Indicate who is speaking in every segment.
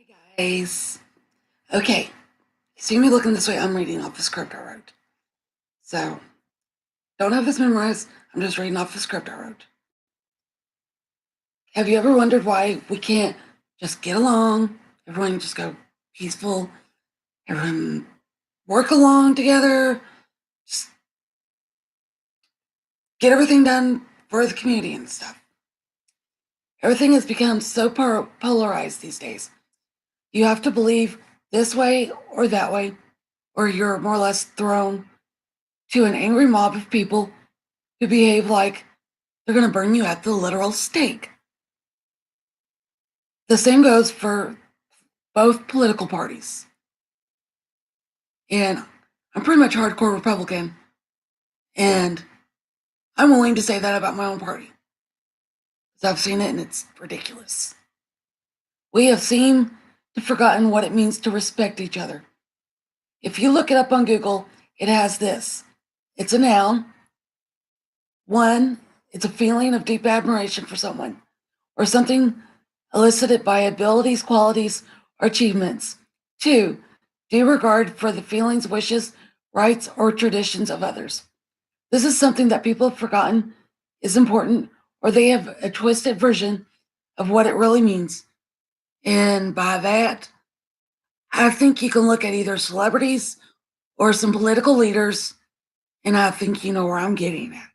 Speaker 1: Guys. Okay, see me looking this way. I'm reading off the script I wrote. So, don't have this memorized. I'm just reading off the script I wrote. Have you ever wondered why we can't just get along? Everyone just go peaceful. Everyone work along together. Just get everything done for the community and stuff. Everything has become so polarized these days. You have to believe this way or that way, or you're more or less thrown to an angry mob of people who behave like they're going to burn you at the literal stake. The same goes for both political parties. And I'm pretty much hardcore Republican, and I'm willing to say that about my own party. Because I've seen it and it's ridiculous. We have seemed to have forgotten what it means to respect each other. If you look it up on Google, it has this. It's a noun. One, it's a feeling of deep admiration for someone or something elicited by abilities, qualities, or achievements. Two, due regard for the feelings, wishes, rights, or traditions of others. This is something that people have forgotten is important, or they have a twisted version of what it really means. And by that, I think you can look at either celebrities or some political leaders, and I think you know where I'm getting at.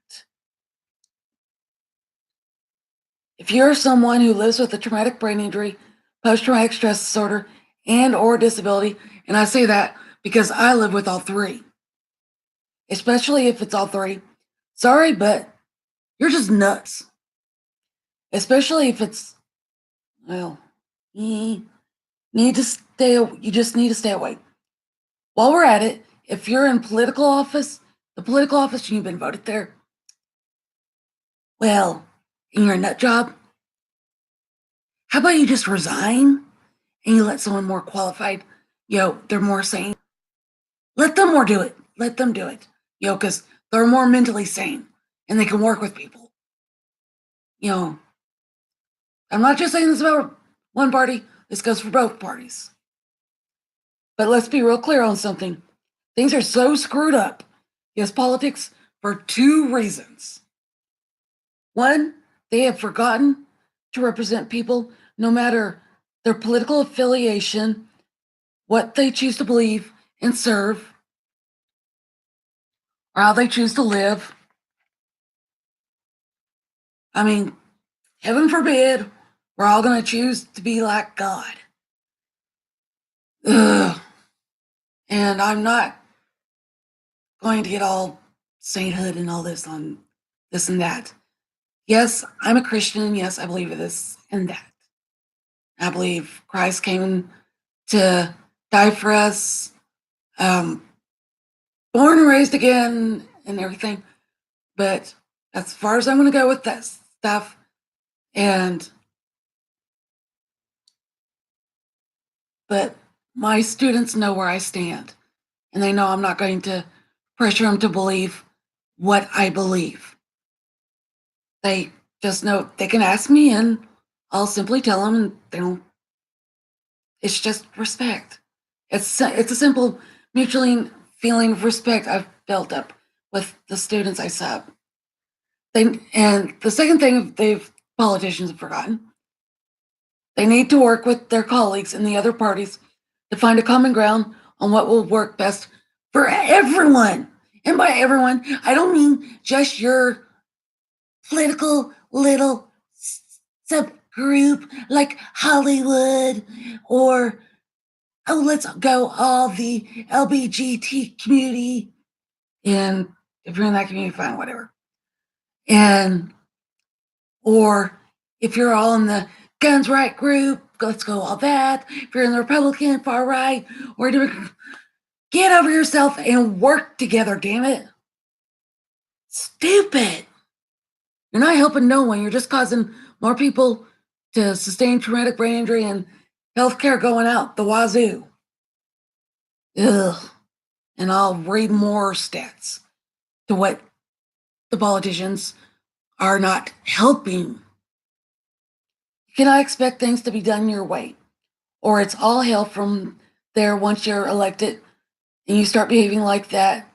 Speaker 1: If you're someone who lives with a traumatic brain injury, post-traumatic stress disorder, and or disability, and I say that because I live with all three, especially if it's all three, sorry, but you're just nuts. Especially if it's, well, you just need to stay away. While we're at it, if you're in political office, the political office and you've been voted there, well, and you're a nut job, how about you just resign and you let someone more qualified, they're more sane. Let them more do it. Let them do it. Because they're more mentally sane and they can work with people. I'm not just saying this about one party, this goes for both parties. But let's be real clear on something. Things are so screwed up, yes, politics, for two reasons. One, they have forgotten to represent people no matter their political affiliation, what they choose to believe and serve, or how they choose to live. I mean, heaven forbid, we're all going to choose to be like God. Ugh. And I'm not going to get all sainthood and all this on this and that. Yes, I'm a Christian. Yes, I believe in this and that. I believe Christ came to die for us, born and raised again, and everything. But as far as I'm going to go with that stuff, but my students know where I stand, and they know I'm not going to pressure them to believe what I believe. They just know they can ask me, and I'll simply tell them, and they don't. It's just respect. It's a simple mutually feeling of respect I've built up with the students I sub. And the second thing politicians have forgotten, they need to work with their colleagues in the other parties to find a common ground on what will work best for everyone. And by everyone, I don't mean just your political little subgroup like Hollywood or, oh, let's go all the LGBT community. And if you're in that community, fine, whatever. And, or if you're all in the guns right group, let's go all that. If you're in the Republican far right, or get over yourself and work together, damn it. Stupid. You're not helping no one. You're just causing more people to sustain traumatic brain injury and healthcare going out the wazoo. Ugh. And I'll read more stats to what the politicians are not helping. You cannot expect things to be done your way or it's all hell from there once you're elected and you start behaving like that.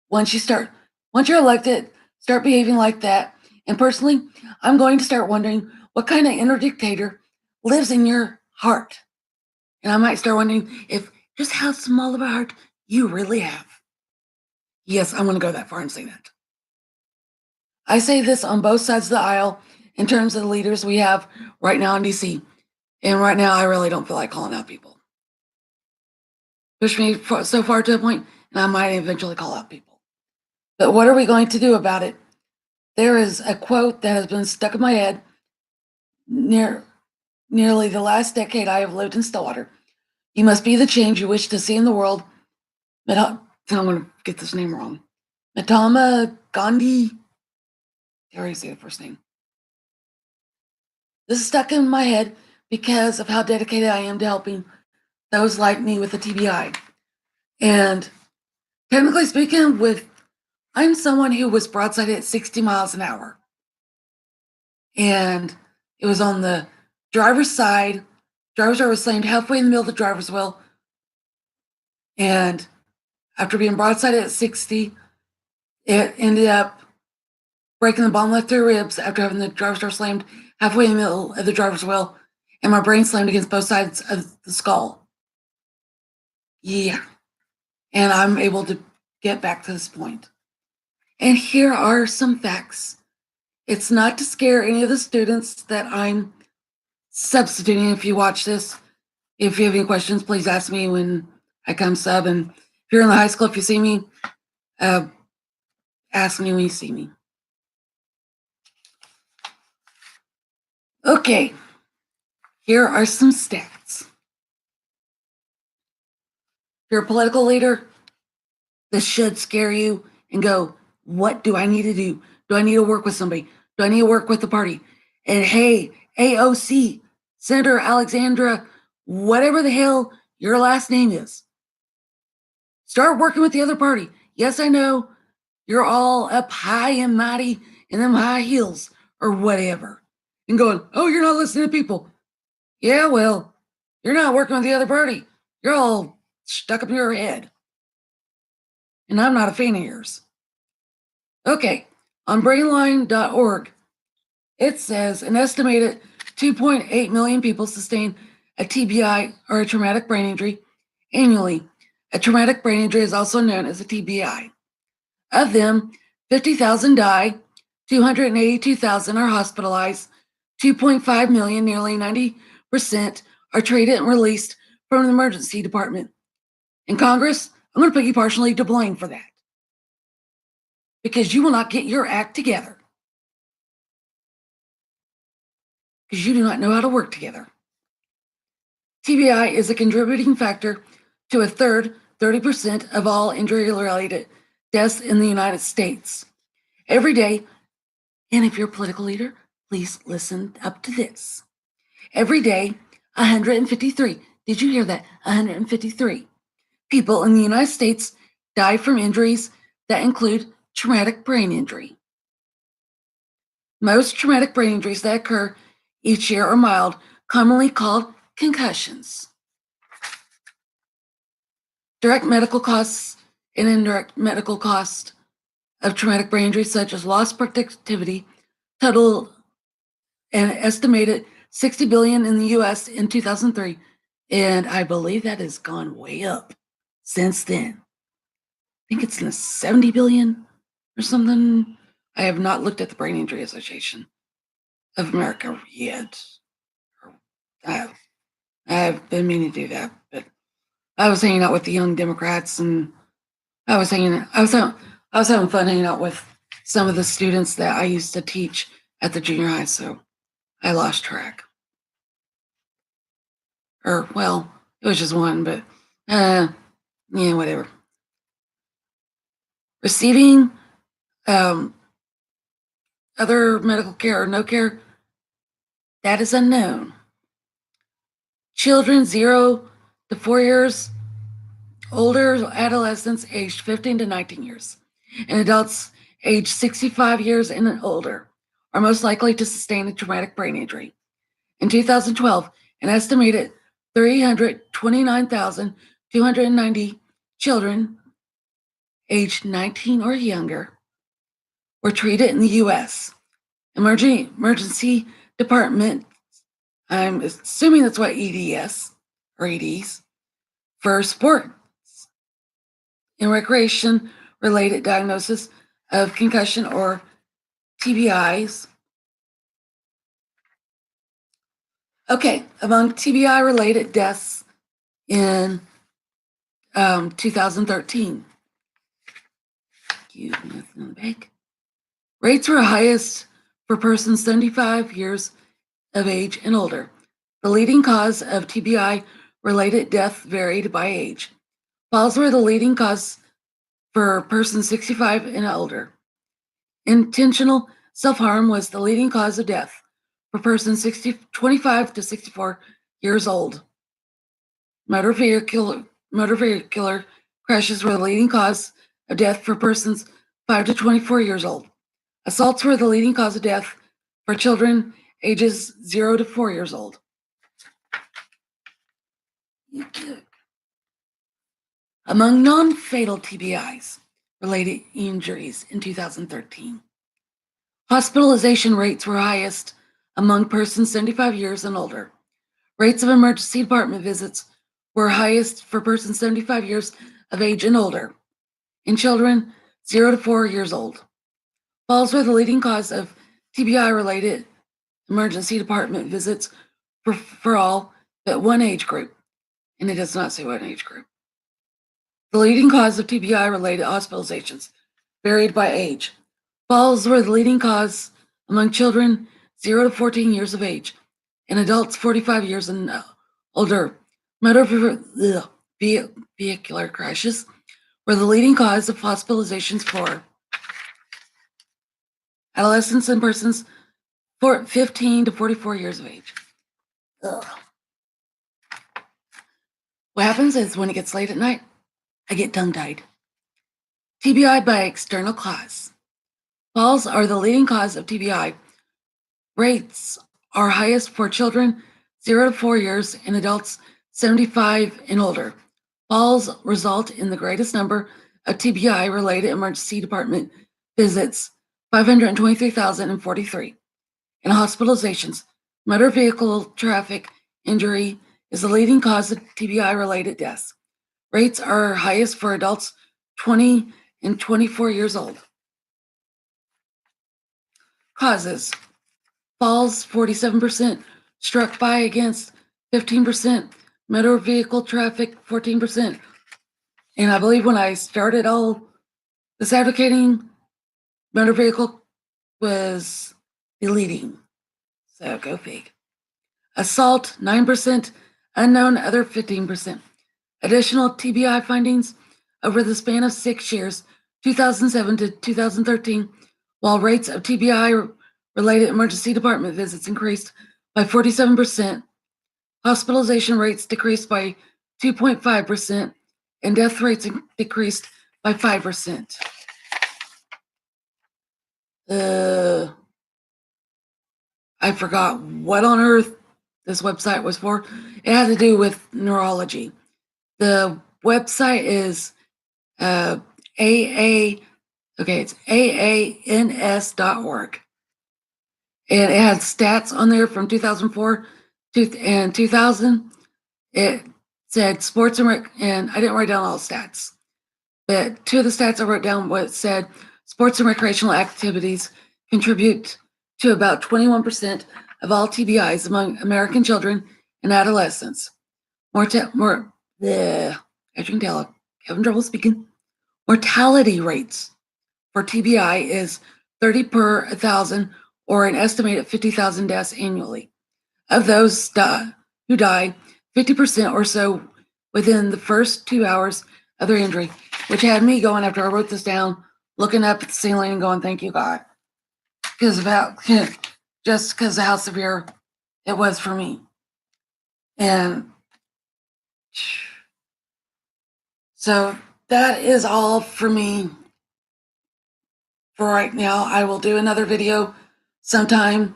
Speaker 1: Once you're elected, start behaving like that. And personally, I'm going to start wondering what kind of inner dictator lives in your heart. And I might start wondering if just how small of a heart you really have. Yes, I'm going to go that far and say that. I say this on both sides of the aisle in terms of the leaders we have right now in DC. And right now, I really don't feel like calling out people. Push me so far to a point, and I might eventually call out people. But what are we going to do about it? There is a quote that has been stuck in my head nearly the last decade I have lived in Stillwater. You must be the change you wish to see in the world. I'm going to get this name wrong. Mahatma Gandhi. I already say the first name. This is stuck in my head because of how dedicated I am to helping those like me with the TBI. And technically speaking, I'm someone who was broadsided at 60 miles an hour. And it was on the driver's side. Driver's door was slammed halfway in the middle of the driver's wheel. And after being broadsided at 60, it ended up breaking the bottom left of the ribs after having the driver's door slammed halfway in the middle of the driver's wheel, and my brain slammed against both sides of the skull. Yeah. And I'm able to get back to this point. And here are some facts. It's not to scare any of the students that I'm substituting. If you watch this, if you have any questions, please ask me when I come sub. And if you're in the high school, if you see me, ask me when you see me. Okay, here are some stats. If you're a political leader, this should scare you and go, what do I need to do? Do I need to work with somebody? Do I need to work with the party? And hey, AOC, Senator Alexandra, whatever the hell your last name is, start working with the other party. Yes, I know you're all up high and mighty in them high heels or whatever, and going, oh, you're not listening to people. Yeah, well, you're not working with the other party. You're all stuck up in your head. And I'm not a fan of yours. Okay, on brainline.org, it says an estimated 2.8 million people sustain a TBI or a traumatic brain injury annually. A traumatic brain injury is also known as a TBI. Of them, 50,000 die, 282,000 are hospitalized, 2.5 million, nearly 90%, are treated and released from the emergency department. In Congress, I'm going to put you partially to blame for that, because you will not get your act together, because you do not know how to work together. TBI is a contributing factor to a third, 30% of all injury-related deaths in the United States. Every day, and if you're a political leader, please listen up to this. Every day, 153, did you hear that? 153 people in the United States die from injuries that include traumatic brain injury. Most traumatic brain injuries that occur each year are mild, commonly called concussions. Direct medical costs and indirect medical costs of traumatic brain injury, such as lost productivity, total an estimated $60 billion in the US in 2003, and I believe that has gone way up since then. I think it's in the 70 billion or something. I have not looked at the Brain Injury Association of America yet. I've been meaning to do that, but I was hanging out with the Young Democrats, and I was having fun hanging out with some of the students that I used to teach at the junior high, so I lost track. Or, well, it was just one, but yeah, whatever. Receiving other medical care or no care, that is unknown. Children 0 to 4 years, older adolescents aged 15 to 19 years, and adults aged 65 years and older are most likely to sustain a traumatic brain injury. In 2012, an estimated 329,290 children aged 19 or younger were treated in the U.S. Emergency Department, I'm assuming that's what EDS or EDs, for sports and recreation related diagnosis of concussion or TBIs. Okay, among TBI related deaths in 2013. Rates were highest for persons 75 years of age and older. The leading cause of TBI related death varied by age. Falls were the leading cause for persons 65 and older. Intentional self-harm was the leading cause of death for persons 25 to 64 years old. Motor vehicular crashes were the leading cause of death for persons 5 to 24 years old. Assaults were the leading cause of death for children ages 0 to 4 years old. Among non-fatal TBIs related injuries in 2013, hospitalization rates were highest among persons 75 years and older. Rates of emergency department visits were highest for persons 75 years of age and older, and children 0 to 4 years old. Falls were the leading cause of TBI-related emergency department visits for all but one age group, and it does not say what age group. The leading cause of TBI-related hospitalizations varied by age. Falls were the leading cause among children 0 to 14 years of age and adults 45 years and older. Motor vehicular crashes were the leading cause of hospitalizations for adolescents and persons 15 to 44 years of age. Ugh. What happens is when it gets late at night, I get tongue-tied. TBI by external cause. Falls are the leading cause of TBI. Rates are highest for children 0 to 4 years and adults 75 and older. Falls result in the greatest number of TBI-related emergency department visits, 523,043. And hospitalizations. Motor vehicle traffic injury is the leading cause of TBI-related deaths. Rates are highest for adults 20 and 24 years old. Causes. Falls 47%, struck by against 15%, motor vehicle traffic 14%. And I believe when I started all this advocating, motor vehicle was the leading. So go fig. Assault 9%, unknown other 15%. Additional TBI findings over the span of 6 years, 2007 to 2013, while rates of TBI related emergency department visits increased by 47%, hospitalization rates decreased by 2.5%, and death rates decreased by 5%. I forgot what on earth this website was for. It had to do with neurology. The website is it's aans.org. And it had stats on there from 2004 and 2000. It said sports and I didn't write down all the stats, but two of the stats I wrote down what it said sports and recreational activities contribute to about 21% of all TBIs among American children and adolescents. As you can tell, I'm having trouble speaking. Mortality rates for TBI is 30 per 1,000 or an estimated 50,000 deaths annually. Of those who die, 50% or so within the first 2 hours of their injury, which had me going after I wrote this down, looking up at the ceiling and going, thank you, God. Because just because of how severe it was for me. And so that is all for me for right now. I will do another video sometime.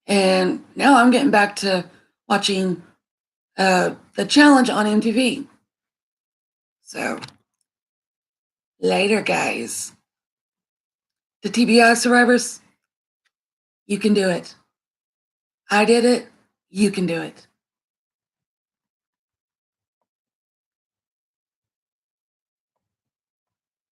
Speaker 1: And now I'm getting back to watching the challenge on MTV. So later, guys. The TBI survivors, you can do it. I did it. You can do it.